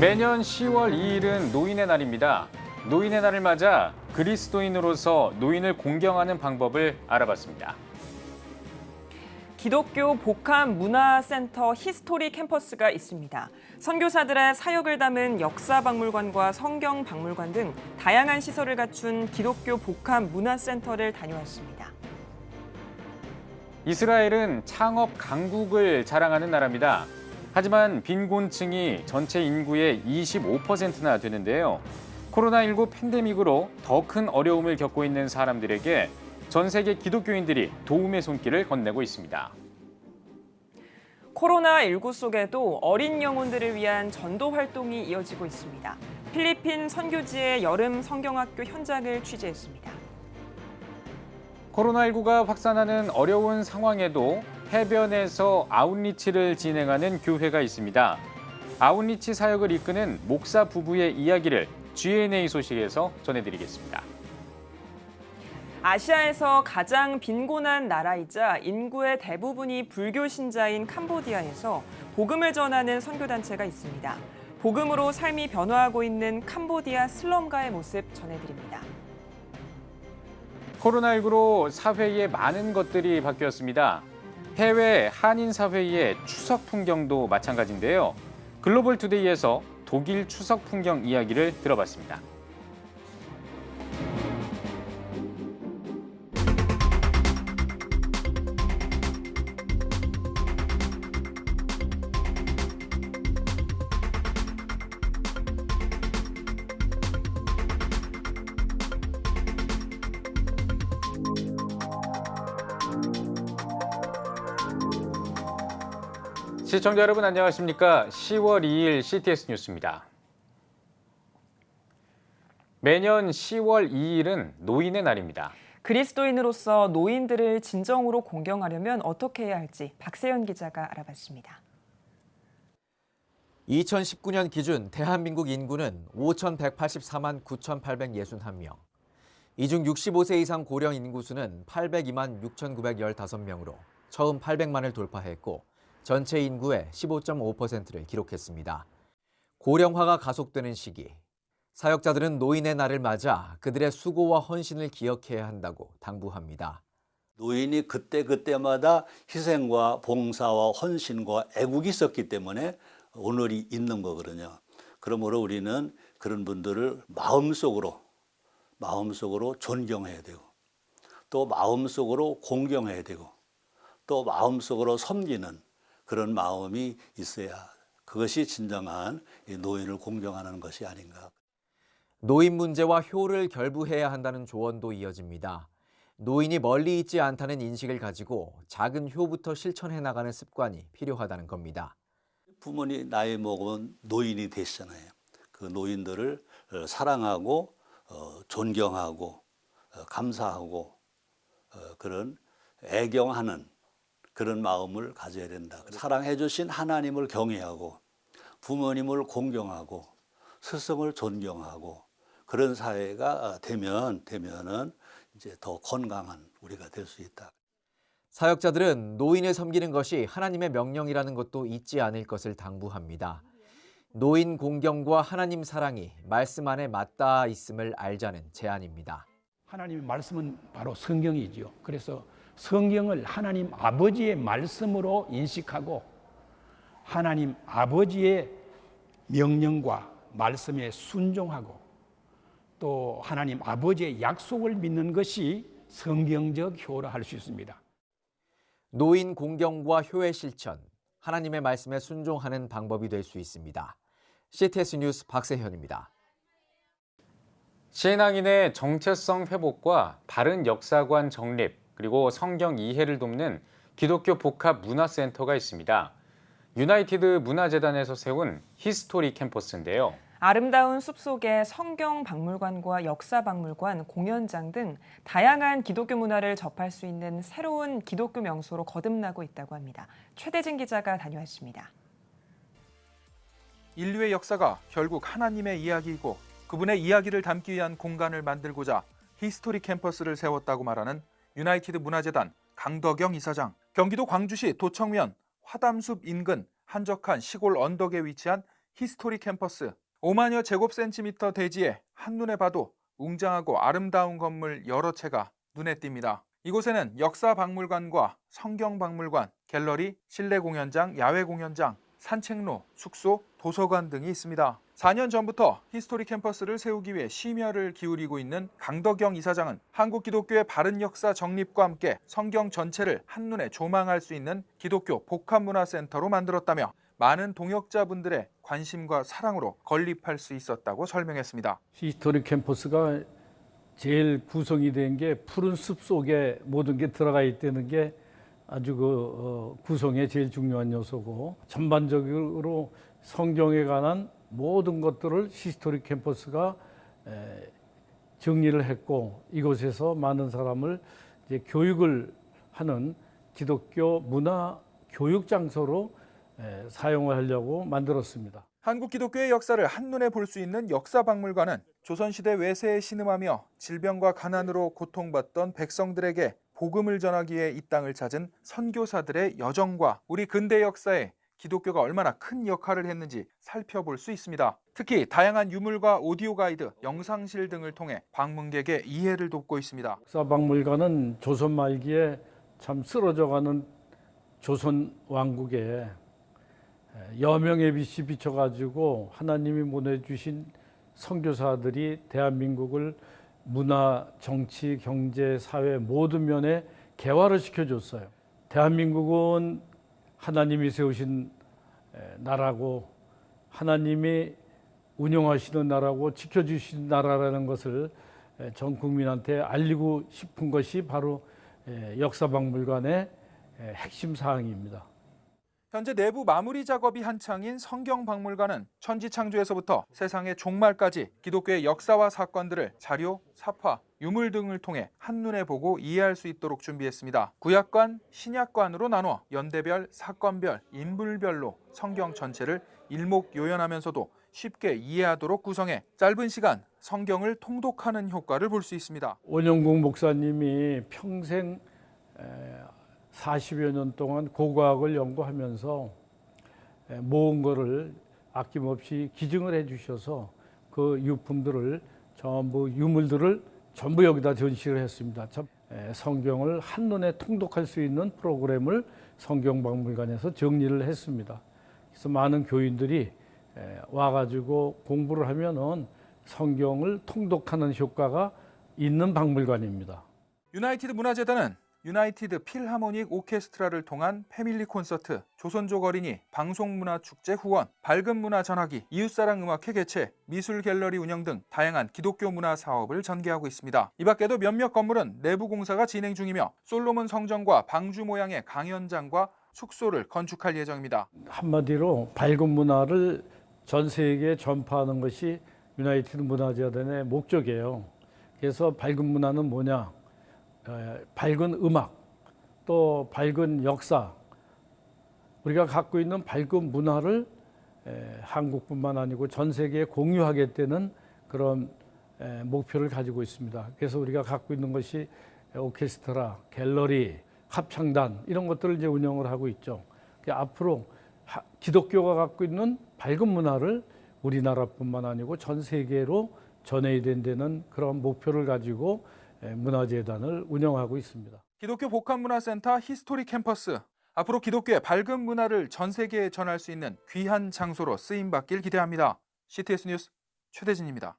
매년 10월 2일은 노인의 날입니다. 노인의 날을 맞아 그리스도인으로서 노인을 공경하는 방법을 알아봤습니다. 기독교 복합 문화센터 히스토리 캠퍼스가 있습니다. 선교사들의 사역을 담은 역사박물관과 성경박물관 등 다양한 시설을 갖춘 기독교 복합 문화센터를 다녀왔습니다. 이스라엘은 창업 강국을 자랑하는 나라입니다. 하지만 빈곤층이 전체 인구의 25%나 되는데요. 코로나19 팬데믹으로 더 큰 어려움을 겪고 있는 사람들에게 전 세계 기독교인들이 도움의 손길을 건네고 있습니다. 코로나19 속에도 어린 영혼들을 위한 전도 활동이 이어지고 있습니다. 필리핀 선교지의 여름 성경학교 현장을 취재했습니다. 코로나19가 확산하는 어려운 상황에도 해변에서 아웃리치를 진행하는 교회가 있습니다. 아웃리치 사역을 이끄는 목사 부부의 이야기를 G&A 소식에서 전해드리겠습니다. 아시아에서 가장 빈곤한 나라이자 인구의 대부분이 불교 신자인 캄보디아에서 복음을 전하는 선교단체가 있습니다. 복음으로 삶이 변화하고 있는 캄보디아 슬럼가의 모습 전해드립니다. 코로나19로 사회의 많은 것들이 바뀌었습니다. 해외 한인 사회의 추석 풍경도 마찬가지인데요. 글로벌 투데이에서 독일 추석 풍경 이야기를 들어봤습니다. 시청자 여러분 안녕하십니까? 10월 2일 CTS 뉴스입니다. 매년 10월 2일은 노인의 날입니다. 그리스도인으로서 노인들을 진정으로 공경하려면 어떻게 해야 할지 박세연 기자가 알아봤습니다. 2019년 기준 대한민국 인구는 5,184만 9,861명. 이 중 65세 이상 고령 인구수는 802만 6,915명으로 처음 800만을 돌파했고 전체 인구의 15.5%를 기록했습니다. 고령화가 가속되는 시기, 사역자들은 노인의 날을 맞아 그들의 수고와 헌신을 기억해야 한다고 당부합니다. 노인이 그때그때마다 희생과 봉사와 헌신과 애국이 있었기 때문에 오늘이 있는 거거든요. 그러므로 우리는 그런 분들을 마음속으로 존경해야 되고 또 마음속으로 공경해야 되고 또 마음속으로 섬기는 그런 마음이 있어야 그것이 진정한 노인을 공경하는 것이 아닌가. 노인 문제와 효를 결부해야 한다는 조언도 이어집니다. 노인이 멀리 있지 않다는 인식을 가지고 작은 효부터 실천해 나가는 습관이 필요하다는 겁니다. 부모님 나이 먹으면 노인이 되시잖아요. 그 노인들을 사랑하고 존경하고 감사하고 그런 애경하는 그런 마음을 가져야 된다. 사랑해 주신 하나님을 경외하고 부모님을 공경하고 스승을 존경하고 그런 사회가 되면은 이제 더 건강한 우리가 될 수 있다. 사역자들은 노인을 섬기는 것이 하나님의 명령이라는 것도 잊지 않을 것을 당부합니다. 노인 공경과 하나님 사랑이 말씀 안에 맞닿아 있음을 알자는 제안입니다. 하나님의 말씀은 바로 성경이지요. 그래서 성경을 하나님 아버지의 말씀으로 인식하고 하나님 아버지의 명령과 말씀에 순종하고 또 하나님 아버지의 약속을 믿는 것이 성경적 효라 할 수 있습니다. 노인 공경과 효의 실천, 하나님의 말씀에 순종하는 방법이 될 수 있습니다. CTS 뉴스 박세현입니다. 신앙인의 정체성 회복과 바른 역사관 정립, 그리고 성경 이해를 돕는 기독교 복합 문화센터가 있습니다. 유나이티드 문화재단에서 세운 히스토리 캠퍼스인데요. 아름다운 숲속에 성경박물관과 역사박물관, 공연장 등 다양한 기독교 문화를 접할 수 있는 새로운 기독교 명소로 거듭나고 있다고 합니다. 최대진 기자가 다녀왔습니다. 인류의 역사가 결국 하나님의 이야기이고 그분의 이야기를 담기 위한 공간을 만들고자 히스토리 캠퍼스를 세웠다고 말하는 유나이티드 문화재단 강덕영 이사장. 경기도 광주시 도청면 화담숲 인근 한적한 시골 언덕에 위치한 히스토리 캠퍼스. 5만여 제곱센티미터 대지에 한눈에 봐도 웅장하고 아름다운 건물 여러 채가 눈에 띕니다. 이곳에는 역사박물관과 성경박물관, 갤러리, 실내 공연장, 야외 공연장, 산책로, 숙소, 도서관 등이 있습니다. 4년 전부터 히스토리 캠퍼스를 세우기 위해 심혈을 기울이고 있는 강덕영 이사장은 한국 기독교의 바른 역사 정립과 함께 성경 전체를 한눈에 조망할 수 있는 기독교 복합문화센터로 만들었다며 많은 동역자분들의 관심과 사랑으로 건립할 수 있었다고 설명했습니다. 히스토리 캠퍼스가 제일 구성이 된 게 푸른 숲 속에 모든 게 들어가 있다는 게 아주 구성의 제일 중요한 요소고, 전반적으로 성경에 관한 모든 것들을 히스토리 캠퍼스가 정리를 했고, 이곳에서 많은 사람을 이제 교육을 하는 기독교 문화 교육 장소로 사용을 하려고 만들었습니다. 한국 기독교의 역사를 한눈에 볼 수 있는 역사박물관은 조선시대 외세에 신음하며 질병과 가난으로 고통받던 백성들에게 복음을 전하기 위해 이 땅을 찾은 선교사들의 여정과 우리 근대 역사에 기독교가 얼마나 큰 역할을 했는지 살펴볼 수 있습니다. 특히 다양한 유물과 오디오 가이드, 영상실 등을 통해 방문객의 이해를 돕고 있습니다. 역사박물관은 조선 말기에 참 쓰러져가는 조선 왕국에 여명의 빛이 비춰가지고 하나님이 보내주신 선교사들이 대한민국을 문화, 정치, 경제, 사회 모든 면에 개화를 시켜줬어요. 대한민국은 하나님이 세우신 나라고, 하나님이 운영하시는 나라고, 지켜주신 나라라는 것을 전 국민한테 알리고 싶은 것이 바로 역사박물관의 핵심 사항입니다. 현재 내부 마무리 작업이 한창인 성경박물관은 천지창조에서부터 세상의 종말까지 기독교의 역사와 사건들을 자료, 사파, 유물 등을 통해 한눈에 보고 이해할 수 있도록 준비했습니다. 구약관, 신약관으로 나눠 연대별, 사건별, 인물별로 성경 전체를 일목요연하면서도 쉽게 이해하도록 구성해 짧은 시간 성경을 통독하는 효과를 볼 수 있습니다. 원영국 목사님이 평생 40여 년 동안 고고학을 연구하면서 모은 거를 아낌없이 기증을 해주셔서 그 유품들을 전부, 유물들을 전부 여기다 전시를 했습니다. 성경을 한눈에 통독할 수 있는 프로그램을 성경박물관에서 정리를 했습니다. 그래서 많은 교인들이 와가지고 공부를 하면은 성경을 통독하는 효과가 있는 박물관입니다. 유나이티드 문화재단은 유나이티드 필하모닉 오케스트라를 통한 패밀리 콘서트, 조선족 어린이, 방송문화축제 후원, 밝은 문화 전하기, 이웃사랑 음악회 개최, 미술 갤러리 운영 등 다양한 기독교 문화 사업을 전개하고 있습니다. 이 밖에도 몇몇 건물은 내부 공사가 진행 중이며 솔로몬 성전과 방주 모양의 강연장과 숙소를 건축할 예정입니다. 한마디로 밝은 문화를 전 세계에 전파하는 것이 유나이티드 문화재단의 목적이에요. 그래서 밝은 문화는 뭐냐? 밝은 음악, 또 밝은 역사, 우리가 갖고 있는 밝은 문화를 한국뿐만 아니고 전 세계에 공유하겠다는 그런 목표를 가지고 있습니다. 그래서 우리가 갖고 있는 것이 오케스트라, 갤러리, 합창단 이런 것들을 이제 운영을 하고 있죠. 앞으로 기독교가 갖고 있는 밝은 문화를 우리나라뿐만 아니고 전 세계로 전해야 된다는 그런 목표를 가지고 문화재단을 운영하고 있습니다. 기독교 복합문화센터 히스토리 캠퍼스. 앞으로 기독교의 밝은 문화를 전 세계에 전할 수 있는 귀한 장소로 쓰임받길 기대합니다. CTS 뉴스 최대진입니다.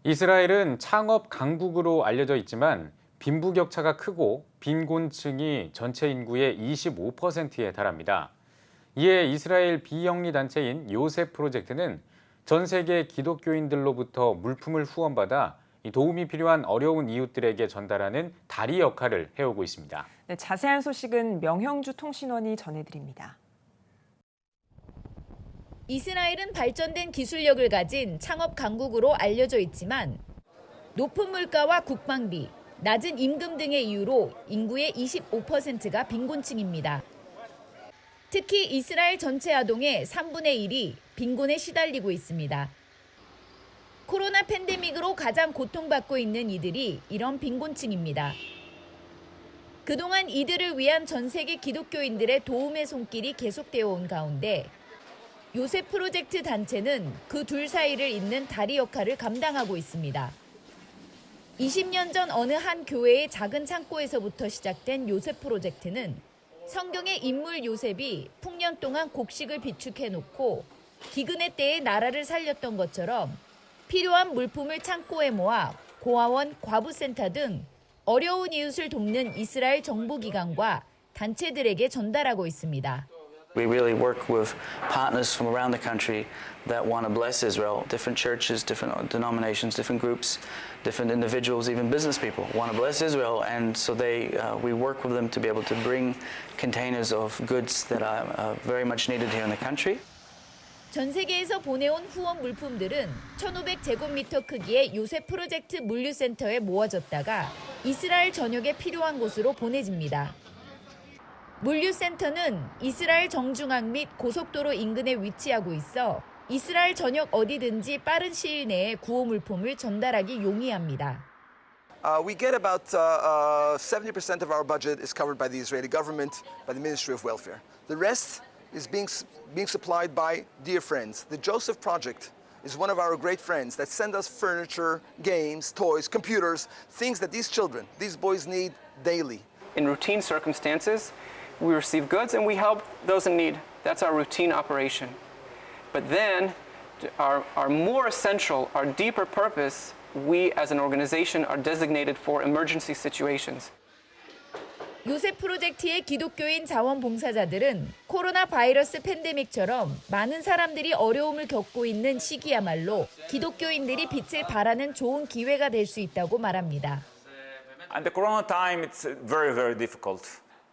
이스라엘은 창업 강국으로 알려져 있지만 빈부격차가 크고 빈곤층이 전체 인구의 25%에 달합니다. 이에 이스라엘 비영리 단체인 요셉 프로젝트는 전 세계 기독교인들로부터 물품을 후원받아 도움이 필요한 어려운 이웃들에게 전달하는 다리 역할을 해오고 있습니다. 네, 자세한 소식은 명형주 통신원이 전해드립니다. 이스라엘은 발전된 기술력을 가진 창업 강국으로 알려져 있지만 높은 물가와 국방비, 낮은 임금 등의 이유로 인구의 25%가 빈곤층입니다. 특히 이스라엘 전체 아동의 3분의 1이 빈곤에 시달리고 있습니다. 코로나 팬데믹으로 가장 고통받고 있는 이들이 이런 빈곤층입니다. 그동안 이들을 위한 전 세계 기독교인들의 도움의 손길이 계속되어 온 가운데 요셉 프로젝트 단체는 그 둘 사이를 잇는 다리 역할을 감당하고 있습니다. 20년 전 어느 한 교회의 작은 창고에서부터 시작된 요셉 프로젝트는 성경의 인물 요셉이 풍년 동안 곡식을 비축해놓고 기근의 때에 나라를 살렸던 것처럼 필요한 물품을 창고에 모아 고아원, 과부센터 등 어려운 이웃을 돕는 이스라엘 정부기관과 단체들에게 전달하고 있습니다. We really work with partners from around the country that want to bless Israel. Different churches, different denominations, different groups, different individuals, even business people want to bless Israel, and so we work with them to be able to bring containers of goods that are very much needed here in the country. 전 세계에서 보내온 후원 물품들은 1,500제곱미터 크기의 요셉 프로젝트 물류센터에 모아졌다가 이스라엘 전역에 필요한 곳으로 보내집니다. 물류센터는 이스라엘 정중앙 및 고속도로 인근에 위치하고 있어 이스라엘 전역 어디든지 빠른 시일 내에 구호 물품을 전달하기 용이합니다. We get about 70% of our budget is covered by the Israeli government, by the Ministry of Welfare. The rest is being supplied by dear friends. The Joseph Project is one of our great friends that send us furniture, games, toys, computers, things that these children, these boys need daily. In routine circumstances, we receive goods and we help those in need. That's our routine operation. But then, our more essential, our deeper purpose, we as an organization are designated for emergency situations. 요셉 프로젝트의 기독교인 자원봉사자들은 코로나 바이러스 팬데믹처럼 많은 사람들이 어려움을 겪고 있는 시기야말로 기독교인들이 빛을 발하는 좋은 기회가 될 수 있다고 말합니다. And the corona time, it's very, very difficult.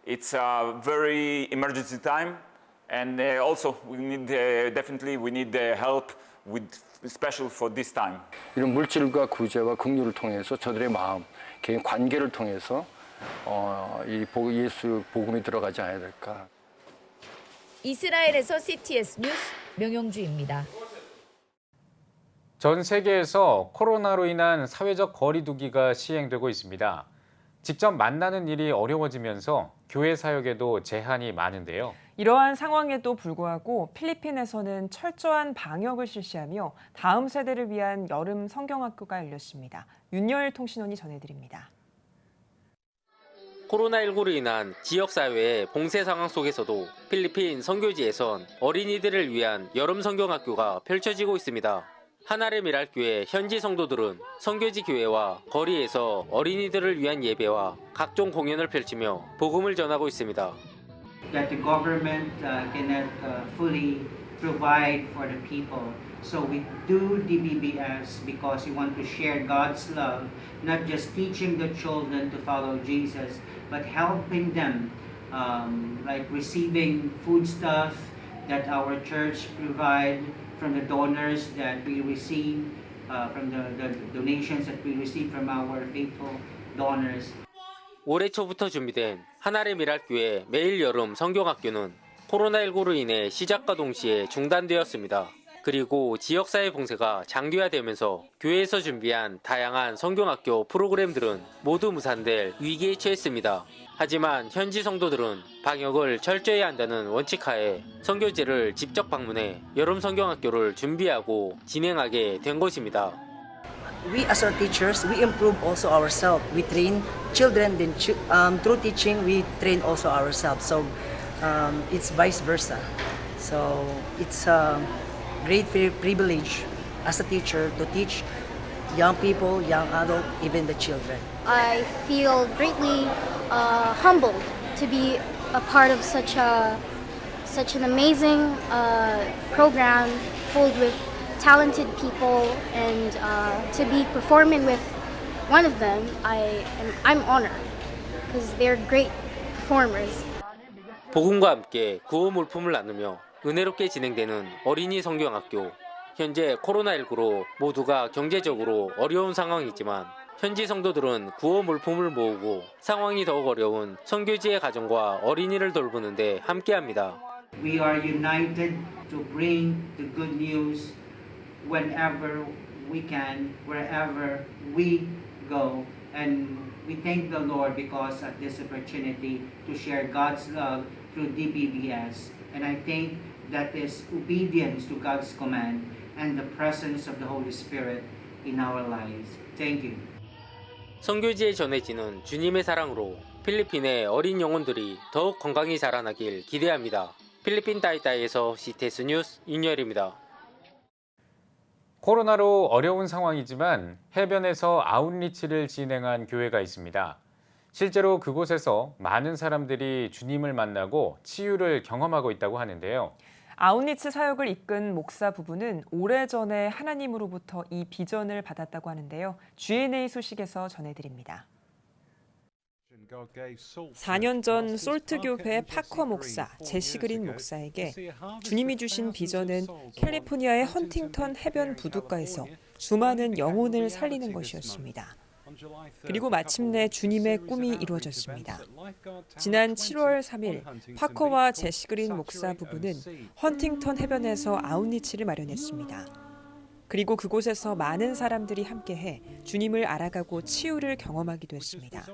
It's a very emergency time, and also we need help with special for this time. 이런 물질과 구제와 긍휼을 통해서 저들의 마음, 개인 관계를 통해서 이 예수 복음이 들어가지 않아야 될까. 이스라엘에서 CTS 뉴스 명영주입니다. 전 세계에서 코로나로 인한 사회적 거리 두기가 시행되고 있습니다. 직접 만나는 일이 어려워지면서 교회 사역에도 제한이 많은데요. 이러한 상황에도 불구하고 필리핀에서는 철저한 방역을 실시하며 다음 세대를 위한 여름 성경학교가 열렸습니다. 윤여일 통신원이 전해드립니다. 코로나19로 인한 지역사회의 봉쇄 상황 속에서도 필리핀 선교지에선 어린이들을 위한 여름 성경학교가 펼쳐지고 있습니다. 하나레미랄교회 현지 성도들은 선교지 교회와 거리에서 어린이들을 위한 예배와 각종 공연을 펼치며 복음을 전하고 있습니다. That the government cannot fully provide for the people. So we do DBBS because we want to share God's love, not just teaching the children to follow Jesus, but helping them, like receiving foodstuff that our church provide from the donors that we receive, from the donations that we receive from our faithful donors. 올해 초부터 준비된 하나레미랄교회 매일 여름 성경학교는 코로나19로 인해 시작과 동시에 중단되었습니다. 그리고 지역사회 봉쇄가 장기화되면서 교회에서 준비한 다양한 성경학교 프로그램들은 모두 무산될 위기에 처했습니다. 하지만 현지 성도들은 방역을 철저히 한다는 원칙하에 선교지를 직접 방문해 여름 성경학교를 준비하고 진행하게 된 것입니다. We as our teachers, we improve also ourselves. We train children, then through teaching, we train also ourselves. So it's vice versa. So it's a great privilege as a teacher to teach young people, young adults, even the children. I feel greatly humbled to be a part of such an amazing program filled with talented people, and to be performing with one of them, I'm honored because they're great performers. 복음과 함께 구호 물품을 나누며 은혜롭게 진행되는 어린이 성경학교. 현재 코로나19로 모두가 경제적으로 어려운 상황이지만 현지 성도들은 구호 물품을 모으고 상황이 더욱 어려운 선교지의 가정과 어린이를 돌보는데 함께합니다. We are united to bring the good news whenever we can, wherever we go. And we thank the Lord because of this opportunity to share God's love through DBBS. And I thank that is obedience to God's command and the presence of the Holy Spirit in our lives. Thank you. 선교지에 전해지는 주님의 사랑으로 필리핀의 어린 영혼들이 더욱 건강히 자라나길 기대합니다. 필리핀 따이따이에서 CTS 뉴스 윤열입니다. 코로나로 어려운 상황이지만 해변에서 아웃리치를 진행한 교회가 있습니다. 실제로 그곳에서 많은 사람들이 주님을 만나고 치유를 경험하고 있다고 하는데요. 아웃리치 사역을 이끈 목사 부부는 오래전에 하나님으로부터 이 비전을 받았다고 하는데요. G&A 소식에서 전해드립니다. 4년 전 솔트교회 파커 목사, 제시 그린 목사에게 주님이 주신 비전은 캘리포니아의 헌팅턴 해변 부둣가에서 수많은 영혼을 살리는 것이었습니다. 그리고 마침내 주님의 꿈이 이루어졌습니다. 지난 7월 3일 파커와 제시 그린 목사 부부는 헌팅턴 해변에서 아웃리치를 마련했습니다. 그리고 그곳에서 많은 사람들이 함께해 주님을 알아가고 치유를 경험하기도 했습니다.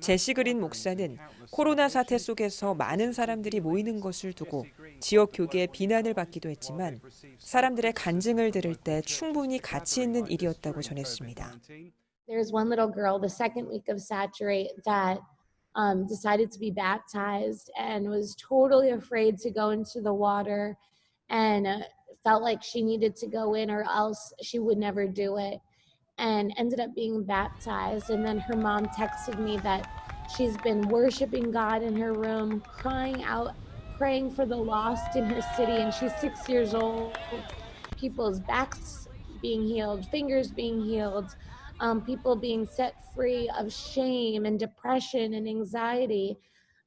제시 그린 목사는 코로나 사태 속에서 많은 사람들이 모이는 것을 두고 지역 교계의 비난을 받기도 했지만 사람들의 간증을 들을 때 충분히 가치 있는 일이었다고 전했습니다. There's one little girl the second week of Saturate that decided to be baptized and was totally afraid to go into the water and felt like she needed to go in or else she would never do it, and ended up being baptized. And then her mom texted me that she's been worshiping God in her room, crying out, praying for the lost in her city, and she's 6 years old. People's backs being healed, fingers being healed, people being set free of shame and depression and anxiety.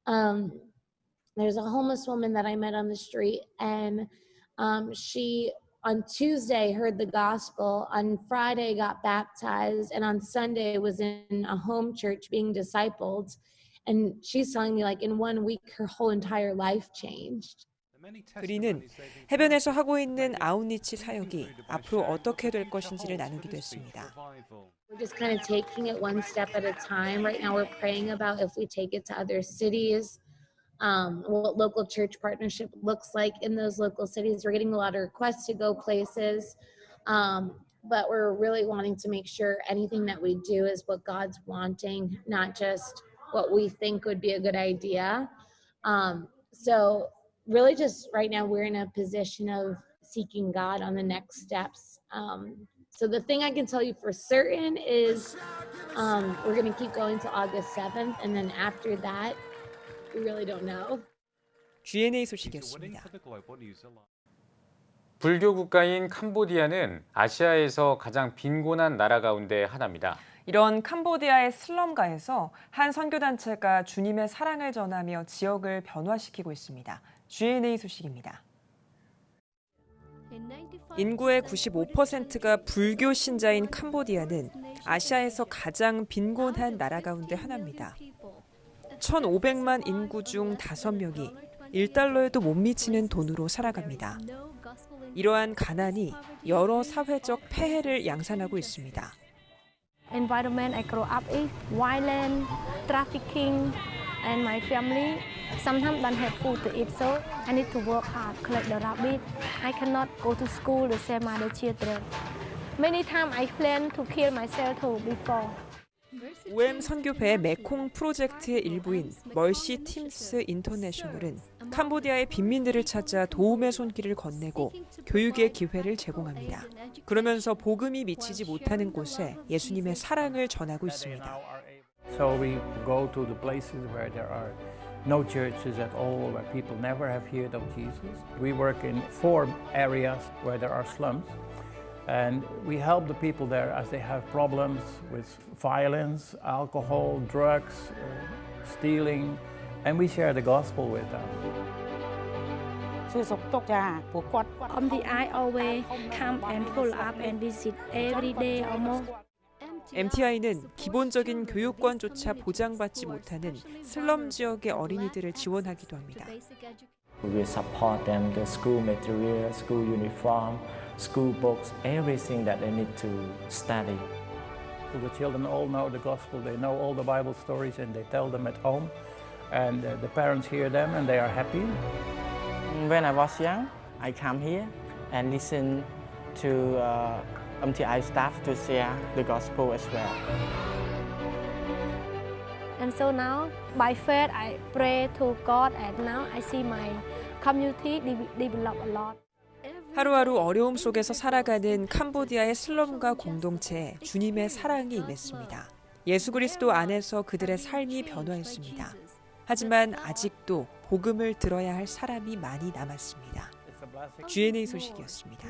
There's a homeless woman that I met on the street, and she on Tuesday heard the gospel, on Friday got baptized, and on Sunday was in a home church being discipled. And she's telling me like in 1 week her whole entire life changed. 그리는 해변에서 하고 있는 아웃리치 사역이 앞으로 어떻게 될 것인지를 나누기도 했습니다. We're just kind of taking it one step at a time. Right now we're praying about if we take it to other cities, what local church partnership looks like in those local cities. We're getting a lot of requests to go places, but we're really wanting to make sure anything that we do is what God's wanting, not just what we think would be a good idea. So really just right now we're in a position of seeking God on the next steps. So the thing I can tell you for certain is we're going to keep going to August 7th, and then after that, we really don't know. G&A 소식이었습니다. 불교 국가인 캄보디아는 아시아에서 가장 빈곤한 나라 가운데 하나입니다. 이런 캄보디아의 슬럼가에서 한 선교단체가 주님의 사랑을 전하며 지역을 변화시키고 있습니다. G&A 소식입니다. 인구의 95%가 불교 신자인 캄보디아는 아시아에서 가장 빈곤한 나라 가운데 하나입니다. 1,500만 인구 중 5명이 1달러에도 못 미치는 돈으로 살아갑니다. 이러한 가난이 여러 사회적 폐해를 양산하고 있습니다. Environment I grow up in, violence, trafficking, and my family sometimes don't have food to eat, so I need to work hard, collect the rabbit. I cannot go to school the same other children. Many times I plan to kill myself too before. OM 선교회 메콩 프로젝트의 일부인 멀시 팀스 인터내셔널은 캄보디아의 빈민들을 찾아 도움의 손길을 건네고 교육의 기회를 제공합니다. 그러면서 복음이 미치지 못하는 곳에 예수님의 사랑을 전하고 있습니다. So we go to the places where there are no churches at all, where people never have heard of Jesus. We work in 4 areas where there are slums. And we help the people there as they have problems with violence, alcohol, drugs, stealing, and we share the gospel with them. I always come and follow up and visit every day almost. MTI는 기본적인 교육권조차 보장받지 못하는 슬럼 지역의 어린이들을 지원하기도 합니다. We support them the school material, school uniform, school books, everything that they need to study. The children all know the gospel, they know all the Bible stories and they tell them at home, and the parents hear them and they are happy. When I was young, I come here and listen to MTI staff to share the gospel as well. And so now, by faith, I pray to God, and now I see my community develop a lot. 하루하루 어려움 속에서 살아가는 캄보디아의 슬럼과 공동체에 주님의 사랑이 임했습니다. 예수 그리스도 안에서 그들의 삶이 변화했습니다. 하지만 아직도 복음을 들어야 할 사람이 많이 남았습니다. GNA 소식이었습니다.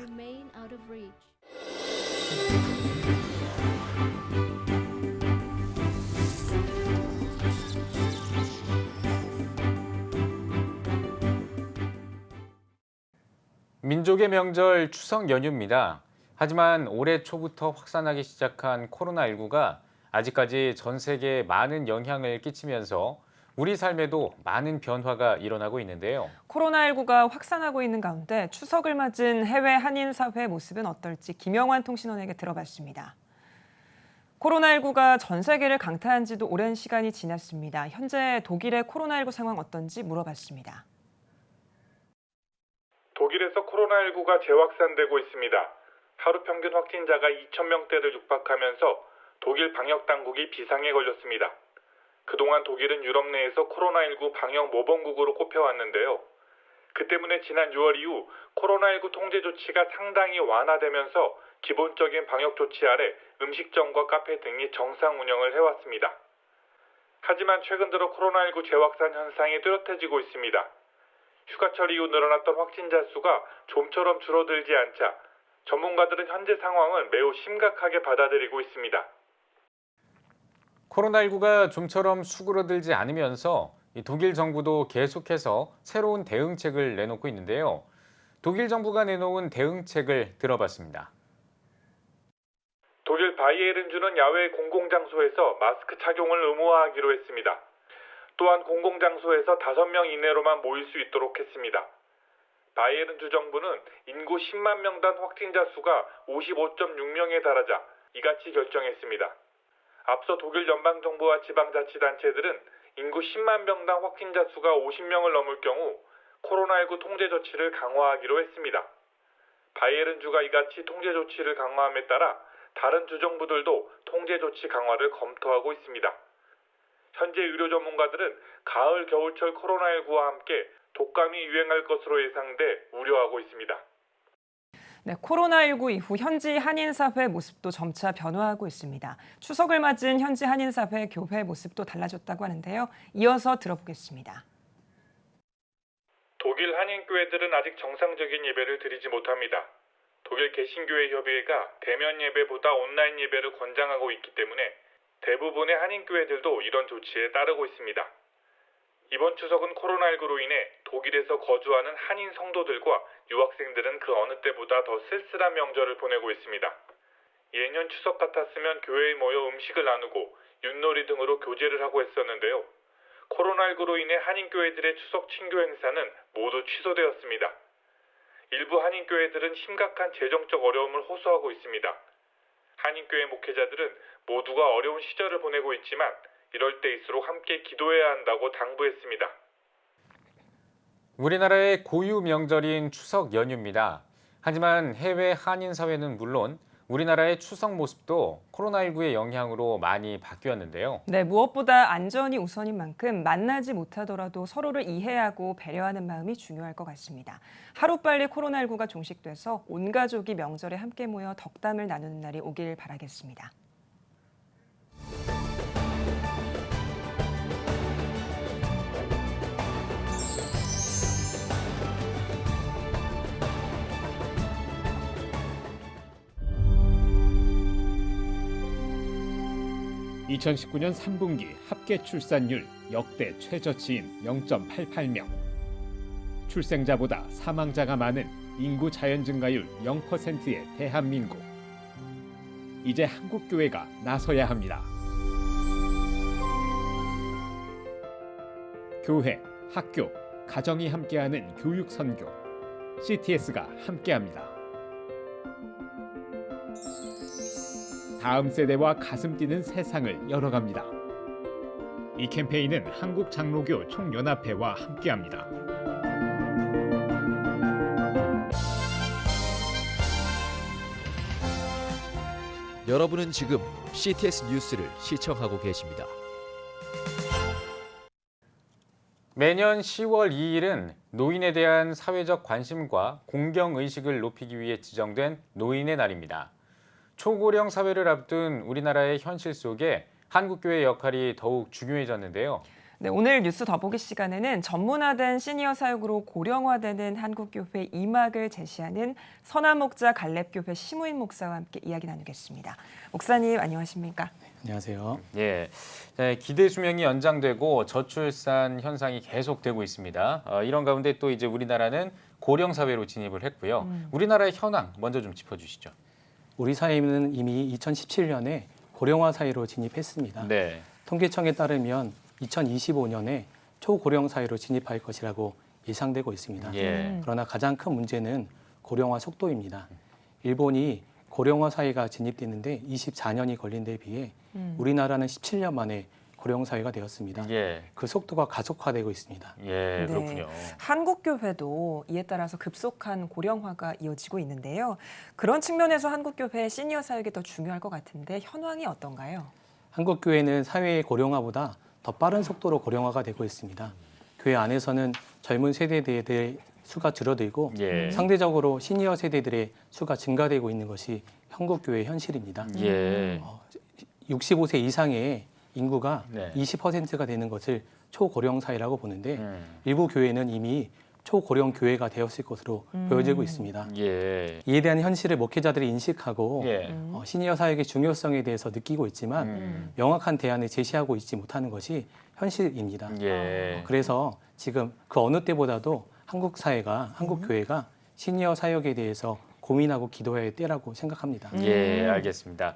민족의 명절 추석 연휴입니다. 하지만 올해 초부터 확산하기 시작한 코로나19가 아직까지 전 세계에 많은 영향을 끼치면서 우리 삶에도 많은 변화가 일어나고 있는데요. 코로나19가 확산하고 있는 가운데 추석을 맞은 해외 한인사회 모습은 어떨지 김영환 통신원에게 들어봤습니다. 코로나19가 전 세계를 강타한 지도 오랜 시간이 지났습니다. 현재 독일의 코로나19 상황 어떤지 물어봤습니다. 독일에서 코로나19가 재확산되고 있습니다. 하루 평균 확진자가 2,000명대를 육박하면서 독일 방역당국이 비상에 걸렸습니다. 그동안 독일은 유럽 내에서 코로나19 방역 모범국으로 꼽혀왔는데요. 그 때문에 지난 6월 이후 코로나19 통제 조치가 상당히 완화되면서 기본적인 방역 조치 아래 음식점과 카페 등이 정상 운영을 해왔습니다. 하지만 최근 들어 코로나19 재확산 현상이 뚜렷해지고 있습니다. 휴가철 이후 늘어났던 확진자 수가 좀처럼 줄어들지 않자 전문가들은 현재 상황을 매우 심각하게 받아들이고 있습니다. 코로나19가 좀처럼 수그러들지 않으면서 독일 정부도 계속해서 새로운 대응책을 내놓고 있는데요. 독일 정부가 내놓은 대응책을 들어봤습니다. 독일 바이에른주는 야외 공공장소에서 마스크 착용을 의무화하기로 했습니다. 또한 공공장소에서 5명 이내로만 모일 수 있도록 했습니다. 바이에른주 정부는 인구 10만 명당 확진자 수가 55.6명에 달하자 이같이 결정했습니다. 앞서 독일 연방정부와 지방자치단체들은 인구 10만 명당 확진자 수가 50명을 넘을 경우 코로나19 통제 조치를 강화하기로 했습니다. 바이에른주가 이같이 통제 조치를 강화함에 따라 다른 주정부들도 통제 조치 강화를 검토하고 있습니다. 현재 의료 전문가들은 가을 겨울철 코로나19와 함께 독감이 유행할 것으로 예상돼 우려하고 있습니다. 네, 코로나19 이후 현지 한인사회 모습도 점차 변화하고 있습니다. 추석을 맞은 현지 한인사회 교회 모습도 달라졌다고 하는데요. 이어서 들어보겠습니다. 독일 한인교회들은 아직 정상적인 예배를 드리지 못합니다. 독일 개신교회 협의회가 대면 예배보다 온라인 예배를 권장하고 있기 때문에 대부분의 한인교회들도 이런 조치에 따르고 있습니다. 이번 추석은 코로나19로 인해 독일에서 거주하는 한인 성도들과 유학생들은 그 어느 때보다 더 쓸쓸한 명절을 보내고 있습니다. 예년 추석 같았으면 교회에 모여 음식을 나누고 윷놀이 등으로 교제를 하고 했었는데요. 코로나19로 인해 한인교회들의 추석 친교 행사는 모두 취소되었습니다. 일부 한인교회들은 심각한 재정적 어려움을 호소하고 있습니다. 한인교회 목회자들은 모두가 어려운 시절을 보내고 있지만 이럴 때일수록 함께 기도해야 한다고 당부했습니다. 우리나라의 고유 명절인 추석 연휴입니다. 하지만 해외 한인 사회는 물론 우리나라의 추석 모습도 코로나19의 영향으로 많이 바뀌었는데요. 네, 무엇보다 안전이 우선인 만큼 만나지 못하더라도 서로를 이해하고 배려하는 마음이 중요할 것 같습니다. 하루빨리 코로나19가 종식돼서 온 가족이 명절에 함께 모여 덕담을 나누는 날이 오길 바라겠습니다. (2019년 3분기) 합계 출산율 역대 최저치인 0.88명. 출생자보다 사망자가 많은 인구 자연 증가율 0%의 대한민국. 이제 한국교회가 나서야 합니다. 교회, 학교, 가정이 함께하는 교육 선교. CTS가 함께합니다. 다음 세대와 가슴 뛰는 세상을 열어갑니다. 이 캠페인은 한국장로교 총연합회와 함께합니다. 여러분은 지금 CTS 뉴스를 시청하고 계십니다. 매년 10월 2일은 노인에 대한 사회적 관심과 공경의식을 높이기 위해 지정된 노인의 날입니다. 초고령 사회를 앞둔 우리나라의 현실 속에 한국교회의 역할이 더욱 중요해졌는데요. 네, 오늘 뉴스 더보기 시간에는 전문화된 시니어 사역으로 고령화되는 한국교회 2막을 제시하는 선한목자 갈렙교회 심우인 목사와 함께 이야기 나누겠습니다. 목사님 안녕하십니까? 안녕하세요. 예, 기대 수명이 연장되고 저출산 현상이 계속되고 있습니다. 이런 가운데 또 이제 우리나라는 고령 사회로 진입을 했고요. 우리나라의 현황 먼저 좀 짚어주시죠. 우리 사회는 이미 2017년에 고령화 사회로 진입했습니다. 네. 통계청에 따르면 2025년에 초고령 사회로 진입할 것이라고 예상되고 있습니다. 예. 그러나 가장 큰 문제는 고령화 속도입니다. 일본이 고령화 사회가 진입됐는데 24년이 걸린 데 비해 우리나라는 17년 만에 고령 사회가 되었습니다. 예. 그 속도가 가속화되고 있습니다. 예, 그렇군요. 네, 한국교회도 이에 따라서 급속한 고령화가 이어지고 있는데요. 그런 측면에서 한국교회 시니어 사역이 더 중요할 것 같은데 현황이 어떤가요? 한국교회는 사회의 고령화보다 더 빠른 속도로 고령화가 되고 있습니다. 교회 안에서는 젊은 세대들의 수가 줄어들고 예. 상대적으로 시니어 세대들의 수가 증가되고 있는 것이 한국교회의 현실입니다. 예. 65세 이상의 인구가 네. 20%가 되는 것을 초고령 사회라고 보는데 일부 교회는 이미 초고령 교회가 되었을 것으로 보여지고 있습니다. 예. 이에 대한 현실을 목회자들이 인식하고 예. 시니어 사역의 중요성에 대해서 느끼고 있지만 명확한 대안을 제시하고 있지 못하는 것이 현실입니다. 예. 그래서 지금 그 어느 때보다도 한국 사회가, 한국 교회가 시니어 사역에 대해서 고민하고 기도해야 할 때라고 생각합니다. 예, 알겠습니다.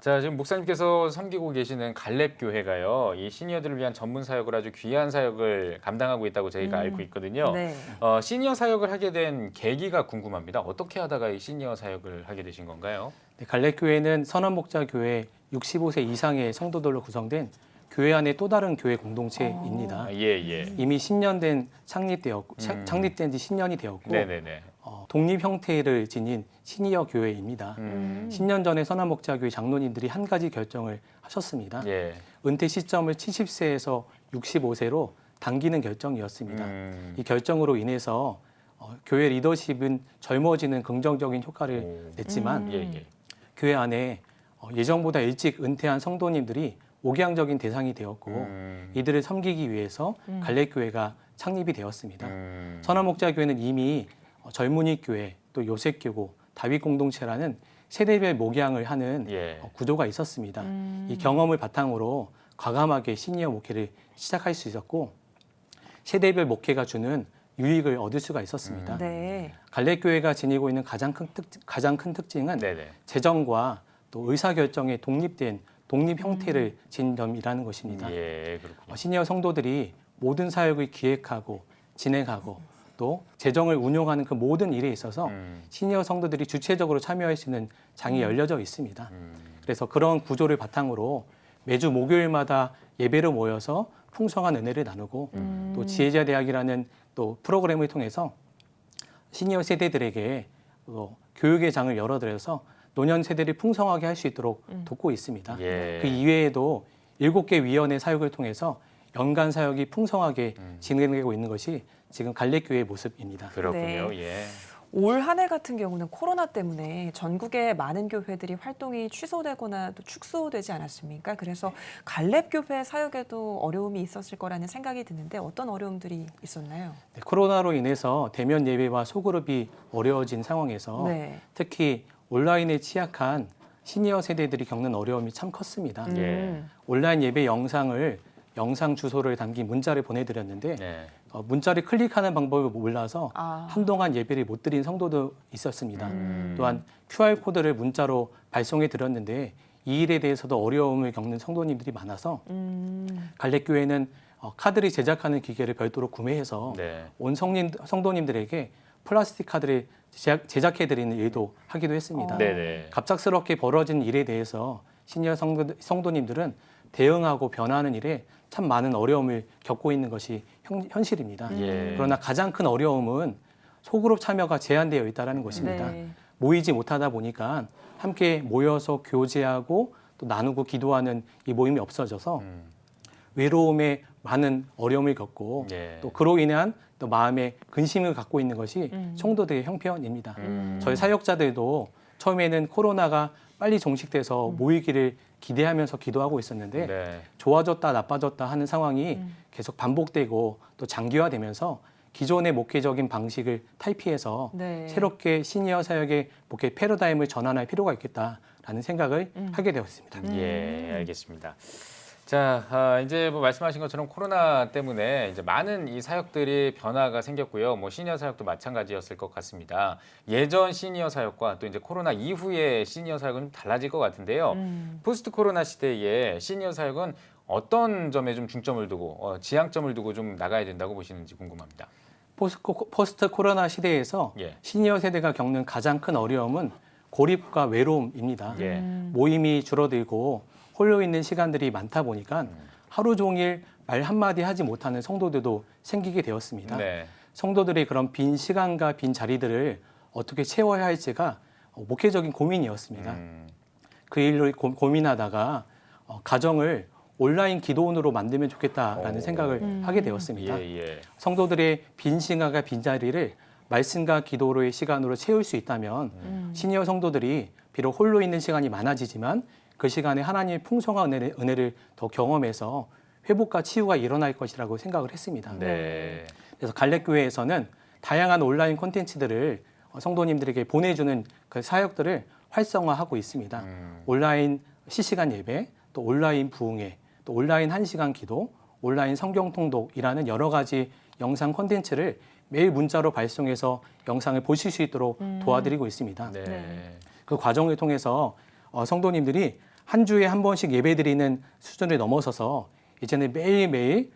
자, 지금 목사님께서 섬기고 계시는 갈렙교회가요, 이 시니어들을 위한 전문 사역을 아주 귀한 사역을 감당하고 있다고 저희가 알고 있거든요. 네. 시니어 사역을 하게 된 계기가 궁금합니다. 어떻게 하다가 이 시니어 사역을 하게 되신 건가요? 네, 갈렙교회는 선한목자교회 65세 이상의 성도들로 구성된 교회 안의 또 다른 교회 공동체입니다. 이미 10년 된 창립된 지 10년이 되었고 네네네. 독립 형태를 지닌 시니어 교회입니다. 10년 전에 선한목자교회 장로님들이 한 가지 결정을 하셨습니다. 예. 은퇴 시점을 70세에서 65세로 당기는 결정이었습니다. 이 결정으로 인해서 교회 리더십은 젊어지는 긍정적인 효과를 냈지만 교회 안에 예정보다 일찍 은퇴한 성도님들이 목양적인 대상이 되었고 이들을 섬기기 위해서 갈렙교회가 창립이 되었습니다. 선한목자교회는 이미 젊은이 교회, 또 요셉교고, 다윗 공동체라는 세대별 목양을 하는 구조가 있었습니다. 이 경험을 바탕으로 과감하게 시니어 목회를 시작할 수 있었고 세대별 목회가 주는 유익을 얻을 수가 있었습니다. 네. 갈렙교회가 지니고 있는 가장 큰 특징은 재정과 또 의사결정에 독립 형태를 지닌 점이라는 것입니다. 예, 그렇군요. 시니어 성도들이 모든 사역을 기획하고 진행하고 또 재정을 운용하는 그 모든 일에 있어서 시니어 성도들이 주체적으로 참여할 수 있는 장이 열려져 있습니다. 그래서 그런 구조를 바탕으로 매주 목요일마다 예배로 모여서 풍성한 은혜를 나누고 또 지혜자 대학이라는 또 프로그램을 통해서 시니어 세대들에게 교육의 장을 열어드려서 노년 세대를 풍성하게 할 수 있도록 돕고 있습니다. 예. 그 이외에도 7개 위원회 사역을 통해서 연간 사역이 풍성하게 진행되고 있는 것이 지금 갈렙교회의 모습입니다. 그렇군요. 예. 올 한 해 같은 경우는 코로나 때문에 전국의 많은 교회들이 활동이 취소되거나 또 축소되지 않았습니까? 그래서 갈렙교회 사역에도 어려움이 있었을 거라는 생각이 드는데 어떤 어려움들이 있었나요? 네, 코로나로 인해서 대면 예배와 소그룹이 어려워진 상황에서 특히 온라인에 취약한 시니어 세대들이 겪는 어려움이 참 컸습니다. 온라인 예배 영상 주소를 담긴 문자를 보내드렸는데 문자를 클릭하는 방법을 몰라서 한동안 예배를 못 드린 성도도 있었습니다. 또한 QR코드를 문자로 발송해 드렸는데 이 일에 대해서도 어려움을 겪는 성도님들이 많아서 갈렙교회는 카드를 제작하는 기계를 별도로 구매해서 온 성도님들에게 플라스틱 카드를 제작해드리는 일도 하기도 했습니다. 갑작스럽게 벌어진 일에 대해서 시니어 성도님들은 대응하고 변화하는 일에 참 많은 어려움을 겪고 있는 것이 현실입니다. 그러나 가장 큰 어려움은 소그룹 참여가 제한되어 있다는 것입니다. 모이지 못하다 보니까 함께 모여서 교제하고 또 나누고 기도하는 이 모임이 없어져서 외로움에 많은 어려움을 겪고 또 그로 인한 또 마음의 근심을 갖고 있는 것이 성도들의 형편입니다. 저희 사역자들도 처음에는 코로나가 빨리 종식돼서 모이기를 기대하면서 기도하고 있었는데 좋아졌다 나빠졌다 하는 상황이 계속 반복되고 또 장기화되면서 기존의 목회적인 방식을 탈피해서 새롭게 시니어 사역의 목회 패러다임을 전환할 필요가 있겠다라는 생각을 하게 되었습니다. 예, 알겠습니다. 자, 이제 뭐 말씀하신 것처럼 코로나 때문에 이제 많은 이 사역들이 변화가 생겼고요. 뭐 시니어 사역도 마찬가지였을 것 같습니다. 예전 시니어 사역과 또 이제 코로나 이후의 시니어 사역은 좀 달라질 것 같은데요. 포스트 코로나 시대에 시니어 사역은 어떤 점에 좀 중점을 두고 지향점을 두고 좀 나가야 된다고 보시는지 궁금합니다. 포스트 코로나 시대에서 시니어 세대가 겪는 가장 큰 어려움은 고립과 외로움입니다. 모임이 줄어들고 홀로 있는 시간들이 많다 보니까 하루 종일 말 한마디 하지 못하는 성도들도 생기게 되었습니다. 성도들의 그런 빈 시간과 빈 자리들을 어떻게 채워야 할지가 목회적인 고민이었습니다. 그 일로 고민하다가 가정을 온라인 기도원으로 만들면 좋겠다라는 생각을 하게 되었습니다. 성도들의 빈 시간과 빈 자리를 말씀과 기도로의 시간으로 채울 수 있다면 시니어 성도들이 비록 홀로 있는 시간이 많아지지만 그 시간에 하나님의 풍성한 은혜를 더 경험해서 회복과 치유가 일어날 것이라고 생각을 했습니다. 그래서 갈렙교회에서는 다양한 온라인 콘텐츠들을 성도님들에게 보내주는 그 사역들을 활성화하고 있습니다. 온라인 실시간 예배, 또 온라인 부흥회, 또 온라인 1시간 기도, 온라인 성경 통독이라는 여러 가지 영상 콘텐츠를 매일 문자로 발송해서 영상을 보실 수 있도록 도와드리고 있습니다. 그 과정을 통해서 성도님들이 한 주에 한 번씩 예배드리는 수준을 넘어서서 이제는 매일매일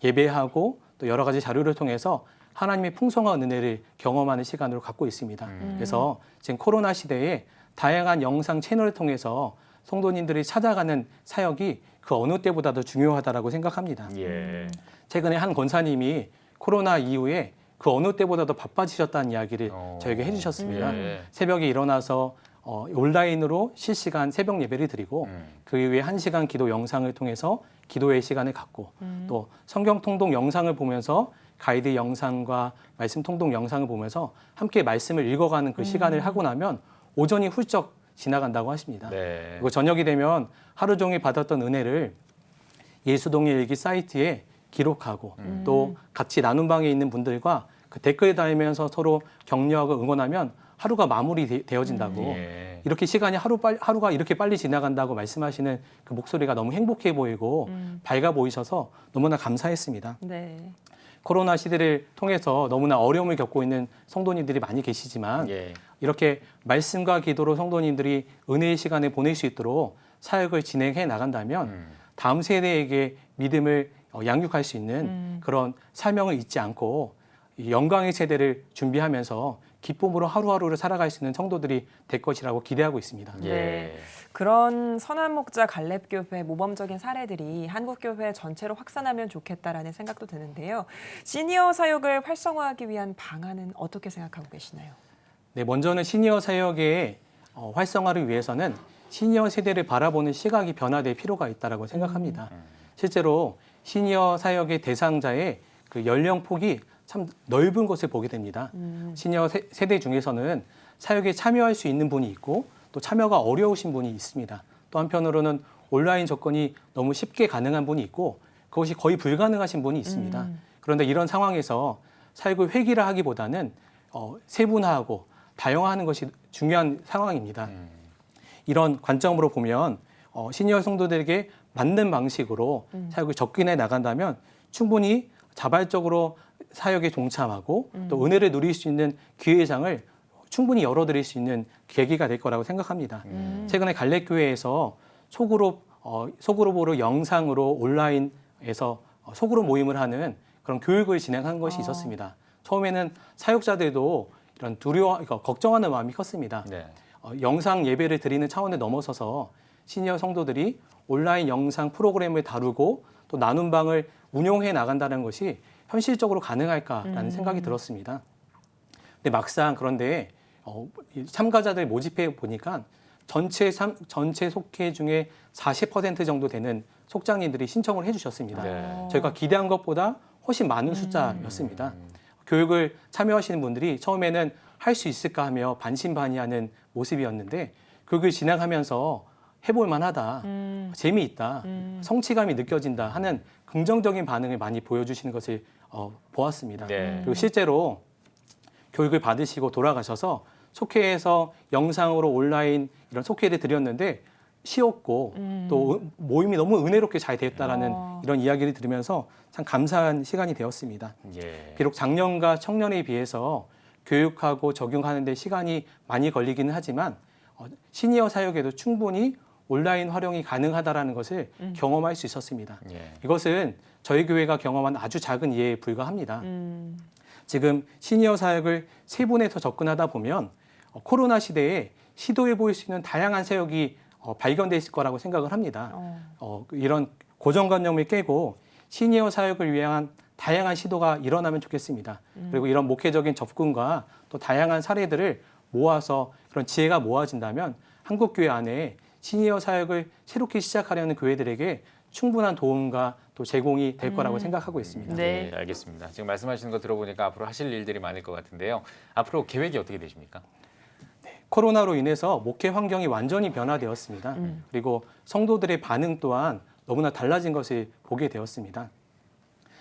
예배하고 또 여러 가지 자료를 통해서 하나님의 풍성한 은혜를 경험하는 시간으로 갖고 있습니다. 그래서 지금 코로나 시대에 다양한 영상 채널을 통해서 성도님들이 찾아가는 사역이 그 어느 때보다도 중요하다고 생각합니다. 최근에 한 권사님이 코로나 이후에 그 어느 때보다도 바빠지셨다는 이야기를 저에게 해주셨습니다. 새벽에 일어나서 온라인으로 실시간 새벽 예배를 드리고 그 이후에 1시간 기도 영상을 통해서 기도의 시간을 갖고 또 성경 통독 영상을 보면서 가이드 영상과 말씀 통독 영상을 보면서 함께 말씀을 읽어가는 그 시간을 하고 나면 오전이 훌쩍 지나간다고 하십니다. 그리고 저녁이 되면 하루 종일 받았던 은혜를 예수동의 일기 사이트에 기록하고 또 같이 나눔 방에 있는 분들과 그 댓글 달면서 서로 격려하고 응원하면 하루가 마무리되어진다고 이렇게 시간이 하루가 이렇게 빨리 지나간다고 말씀하시는 그 목소리가 너무 행복해 보이고 밝아 보이셔서 너무나 감사했습니다. 코로나 시대를 통해서 너무나 어려움을 겪고 있는 성도님들이 많이 계시지만 이렇게 말씀과 기도로 성도님들이 은혜의 시간을 보낼 수 있도록 사역을 진행해 나간다면 다음 세대에게 믿음을 양육할 수 있는 그런 사명을 잊지 않고 영광의 세대를 준비하면서 기쁨으로 하루하루를 살아갈 수 있는 성도들이 될 것이라고 기대하고 있습니다. 그런 선한 목자 갈렙교회 모범적인 사례들이 한국교회 전체로 확산하면 좋겠다라는 생각도 드는데요. 시니어 사역을 활성화하기 위한 방안은 어떻게 생각하고 계시나요? 네, 먼저는 시니어 사역의 활성화를 위해서는 시니어 세대를 바라보는 시각이 변화될 필요가 있다고 생각합니다. 실제로 시니어 사역의 대상자의 그 연령폭이 참 넓은 것을 보게 됩니다. 시니어 세대 중에서는 사역에 참여할 수 있는 분이 있고 또 참여가 어려우신 분이 있습니다. 또 한편으로는 온라인 접근이 너무 쉽게 가능한 분이 있고 그것이 거의 불가능하신 분이 있습니다. 그런데 이런 상황에서 사역을 획일화하기보다는 세분화하고 다양화하는 것이 중요한 상황입니다. 이런 관점으로 보면 시니어 성도들에게 맞는 방식으로 사역을 접근해 나간다면 충분히 자발적으로 사역에 동참하고 또 은혜를 누릴 수 있는 기회의 장을 충분히 열어드릴 수 있는 계기가 될 거라고 생각합니다. 최근에 갈렙교회에서 소그룹으로 영상으로 온라인에서 소그룹 모임을 하는 그런 교육을 진행한 것이 있었습니다. 처음에는 사역자들도 이런 걱정하는 마음이 컸습니다. 영상 예배를 드리는 차원에 넘어서서 시니어 성도들이 온라인 영상 프로그램을 다루고 또 나눔방을 운용해 나간다는 것이 현실적으로 가능할까라는 생각이 들었습니다. 근데 막상 그런데 참가자들 모집해 보니까 전체 속회 중에 40% 정도 되는 속장님들이 신청을 해주셨습니다. 네. 저희가 기대한 것보다 훨씬 많은 숫자였습니다. 교육을 참여하시는 분들이 처음에는 할 수 있을까 하며 반신반의하는 모습이었는데 교육을 진행하면서 해볼 만하다, 재미있다, 성취감이 느껴진다 하는 긍정적인 반응을 많이 보여주시는 것을 보았습니다. 네. 그리고 실제로 교육을 받으시고 돌아가셔서 속회에서 영상으로 온라인 이런 속회를 드렸는데 쉬웠고 또 모임이 너무 은혜롭게 잘 되었다라는 이런 이야기를 들으면서 참 감사한 시간이 되었습니다. 예. 비록 작년과 청년에 비해서 교육하고 적용하는 데 시간이 많이 걸리기는 하지만 시니어 사역에도 충분히 온라인 활용이 가능하다라는 것을 경험할 수 있었습니다. 예. 이것은 저희 교회가 경험한 아주 작은 예에 불과합니다. 지금 시니어 사역을 세 분에서 접근하다 보면 코로나 시대에 시도해 보일 수 있는 다양한 사역이 발견돼 있을 거라고 생각을 합니다. 이런 고정관념을 깨고 시니어 사역을 위한 다양한 시도가 일어나면 좋겠습니다. 그리고 이런 목회적인 접근과 또 다양한 사례들을 모아서 그런 지혜가 모아진다면 한국교회 안에 시니어 사역을 새롭게 시작하려는 교회들에게 충분한 도움과 또 제공이 될 거라고 생각하고 있습니다. 네, 알겠습니다. 지금 말씀하시는 거 들어보니까 앞으로 하실 일들이 많을 것 같은데요. 앞으로 계획이 어떻게 되십니까? 코로나로 인해서 목회 환경이 완전히 변화되었습니다. 그리고 성도들의 반응 또한 너무나 달라진 것을 보게 되었습니다.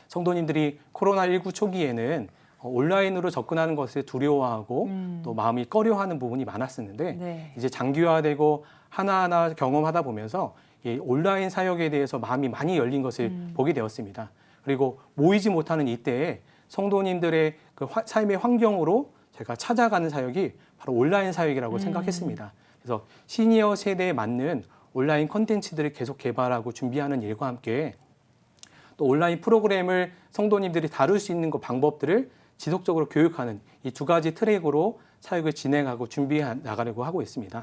성도님들이 코로나19 초기에는 온라인으로 접근하는 것을 두려워하고 또 마음이 꺼려하는 부분이 많았었는데 이제 장기화되고 하나하나 경험하다 보면서 이 온라인 사역에 대해서 마음이 많이 열린 것을 보게 되었습니다. 그리고 모이지 못하는 이때에 성도님들의 그 삶의 환경으로 제가 찾아가는 사역이 바로 온라인 사역이라고 생각했습니다. 그래서 시니어 세대에 맞는 온라인 콘텐츠들을 계속 개발하고 준비하는 일과 함께 또 온라인 프로그램을 성도님들이 다룰 수 있는 그 방법들을 지속적으로 교육하는 이 두 가지 트랙으로 사역을 진행하고 준비해 나가려고 하고 있습니다.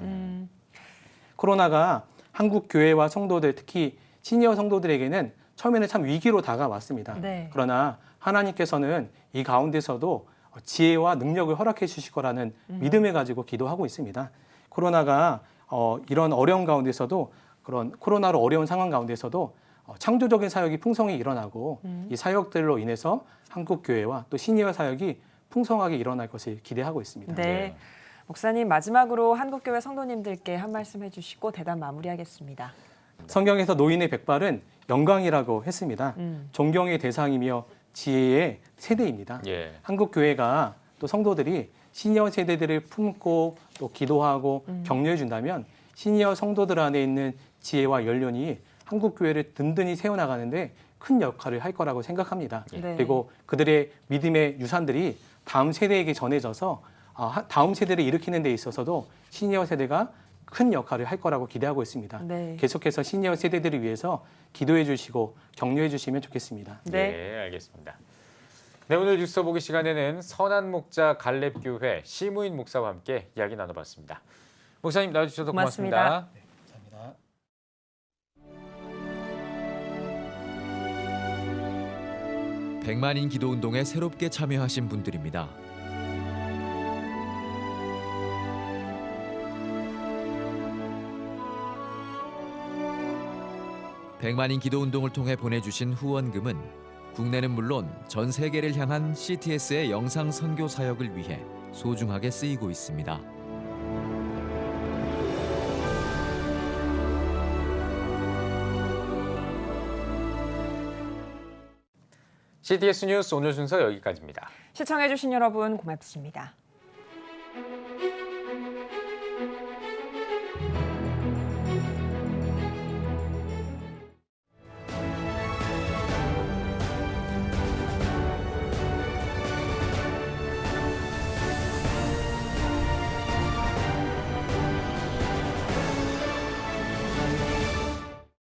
코로나가 한국 교회와 성도들, 특히 시니어 성도들에게는 처음에는 참 위기로 다가왔습니다. 네. 그러나 하나님께서는 이 가운데서도 지혜와 능력을 허락해 주실 거라는 믿음을 가지고 기도하고 있습니다. 코로나가 이런 어려운 가운데서도 그런 코로나로 어려운 상황 가운데서도 창조적인 사역이 풍성히 일어나고 이 사역들로 인해서 한국 교회와 또 시니어 사역이 풍성하게 일어날 것을 기대하고 있습니다. 네. 목사님 마지막으로 한국교회 성도님들께 한 말씀 해주시고 대담 마무리하겠습니다. 성경에서 노인의 백발은 영광이라고 했습니다. 존경의 대상이며 지혜의 세대입니다. 예. 한국 교회가 또 성도들이 시니어 세대들을 품고 또 기도하고 격려해 준다면 시니어 성도들 안에 있는 지혜와 연륜이 한국 교회를 든든히 세워나가는데 큰 역할을 할 거라고 생각합니다. 네. 그리고 그들의 믿음의 유산들이 다음 세대에게 전해져서 다음 세대를 일으키는 데 있어서도 시니어 세대가 큰 역할을 할 거라고 기대하고 있습니다. 네. 계속해서 시니어 세대들을 위해서 기도해 주시고 격려해 주시면 좋겠습니다. 네, 알겠습니다. 네, 오늘 뉴스 보기 시간에는 선한 목자 갈렙교회 시무인 목사와 함께 이야기 나눠봤습니다. 목사님 나와주셔서 고맙습니다. 네, 감사합니다. 100만인 기도운동에 새롭게 참여하신 분들입니다. 백만인 기도운동을 통해 보내주신 후원금은 국내는 물론 전 세계를 향한 CTS의 영상 선교 사역을 위해 소중하게 쓰이고 있습니다. CTS 뉴스 오늘 순서 여기까지입니다. 시청해주신 여러분 고맙습니다.